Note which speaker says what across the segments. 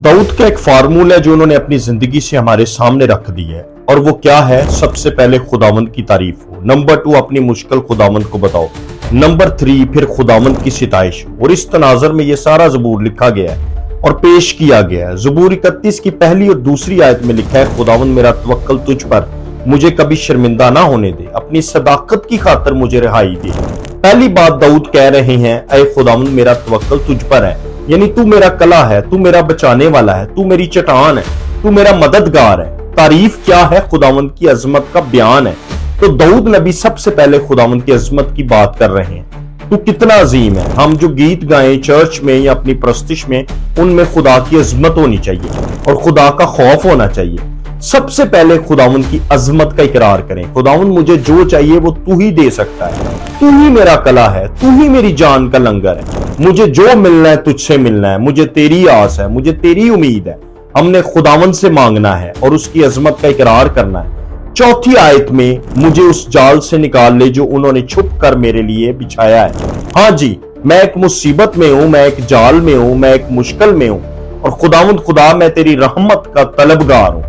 Speaker 1: दाऊद का एक फार्मूला है जो उन्होंने अपनी जिंदगी से हमारे सामने रख दी है, और वो क्या है? सबसे पहले खुदावंद की तारीफ हो। नंबर 2, अपनी मुश्किल खुदावंद को बताओ। नंबर 3, फिर खुदावंद की सिताइश। और इस तनाजर में ये सारा ज़बूर लिखा गया है और पेश किया गया है। ज़बूर 31 की पहली और दूसरी आयत में लिखा है, खुदावंद मेरा तवक्कल तुझ पर, मुझे कभी शर्मिंदा ना होने दे, अपनी सदाकत की खातिर मुझे रिहाई दे। पहली बात दाऊद कह रहे हैं, ऐ खुदावंद मेरा तवक्कल तुझ पर है, यानी तू मेरा कला है, तू मेरा बचाने वाला है, तू मेरी चट्टान है, तू मेरा मददगार है। तारीफ क्या है? खुदावंद की अजमत का बयान है। तो दाऊद नबी सबसे पहले खुदावंद की अजमत की बात कर रहे हैं। तू कितना अजीम है। हम जो गीत गाएं चर्च में या अपनी प्रस्तिश में, उनमें खुदा की अजमत होनी चाहिए और खुदा का खौफ होना चाहिए। सबसे पहले खुदावंद की अजमत का इकरार करें। खुदावंद मुझे जो चाहिए वो तू ही दे सकता है, तू ही मेरा कला है, तू ही मेरी जान का लंगर है। मुझे जो मिलना है तुझसे मिलना है, मुझे तेरी आस है, मुझे तेरी उम्मीद है। हमने खुदावंद से मांगना है और उसकी अजमत का इकरार करना है। चौथी आयत में, मुझे उस जाल से निकाल ले जो उन्होंने छुप कर मेरे लिए बिछाया है। हाँ जी, मैं एक मुसीबत में हूं, मैं एक जाल में हूं, मैं एक मुश्किल में हूं, और खुदावंद खुदा मैं तेरी रहमत का तलबगार हूं,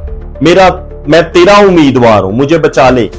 Speaker 1: मैं तेरा उम्मीदवार हूं, मुझे बचा ले।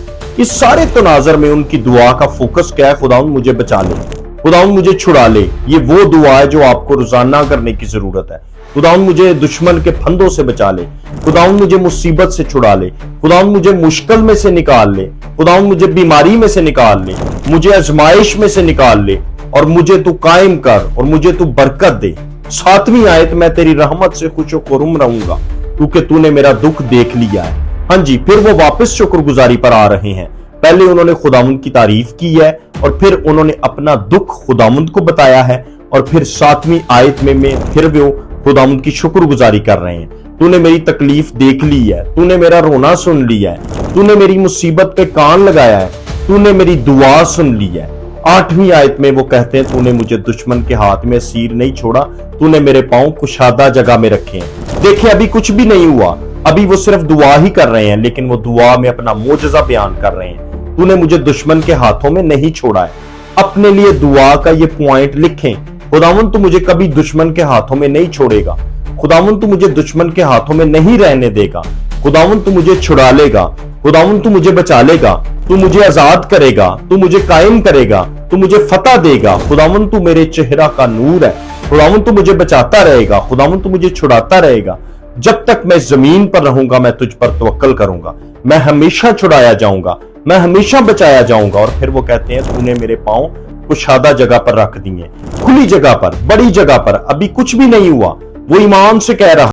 Speaker 1: इस सारे तनाजर में उनकी दुआ का फोकस क्या है? खुदावंद मुझे बचा ले, खुदावंद मुझे छुड़ा ले। ये वो दुआ है जो आपको रोजाना करने की जरूरत है। खुदावंद मुझे दुश्मन के फंदों से बचा ले, खुदावंद मुझे मुसीबत से छुड़ा ले, खुदावंद मुझे मुश्किल में से निकाल ले, खुदावंद मुझे बीमारी में से निकाल ले, मुझे आजमाइश में से निकाल ले, और मुझे तू कायम कर और मुझे तू बरकत दे। 7वीं आयत, मैं तेरी रहमत से खुश खुर्म रहूंगा क्योंकि तूने मेरा दुख देख लिया है। हाँ जी, फिर वो वापस शुक्रगुजारी पर आ रहे हैं। पहले उन्होंने खुदावंद की तारीफ की है और फिर उन्होंने अपना दुख खुदावंद को बताया है, और फिर 7वीं आयत में फिर वो खुदावंद की शुक्रगुजारी कर रहे हैं। तूने मेरी तकलीफ देख ली है, तूने मेरा रोना सुन लिया है, तूने मेरी मुसीबत पे कान लगाया है, तूने मेरी दुआ सुन ली है। 8वीं आयत में वो कहते हैं, तूने मुझे दुश्मन के हाथ में असीर नहीं छोड़ा, तूने मेरे पांव कुशादा जगह में रखे हैं। देखिए, अभी कुछ भी नहीं हुआ, अभी वो सिर्फ दुआ ही कर रहे हैं, लेकिन वो दुआ में अपना मोजज़ा बयान कर रहे हैं। तूने मुझे दुश्मन के हाथों में नहीं छोड़ा है। अपने लिए दुआ का ये पॉइंट लिखें, खुदावंद तू मुझे कभी दुश्मन के हाथों में नहीं छोड़ेगा, खुदावंद तू मुझे दुश्मन के हाथों में नहीं रहने देगा, खुदावंद तू मुझे छुड़ा लेगा, खुदावंद तू मुझे बचा लेगा, तू मुझे आजाद करेगा, तू मुझे कायम करेगा, तू मुझे फतह देगा। खुदावंद तू मेरे चेहरा का नूर है, खुदावंद तू मुझे बचाता रहेगा, खुदावंद तू मुझे छुड़ाता रहेगा। जब तक मैं जमीन पर रहूंगा मैं तुझ पर तवक्कल करूंगा, मैं हमेशा छुड़ाया जाऊंगा, मैं हमेशा बचाया जाऊंगा। और फिर वो कहते हैं, तूने मेरे पांव कुशादा जगह पर रख दिए, खुली जगह पर, बड़ी जगह पर। अभी कुछ भी नहीं हुआ, वो ईमान से कह रहा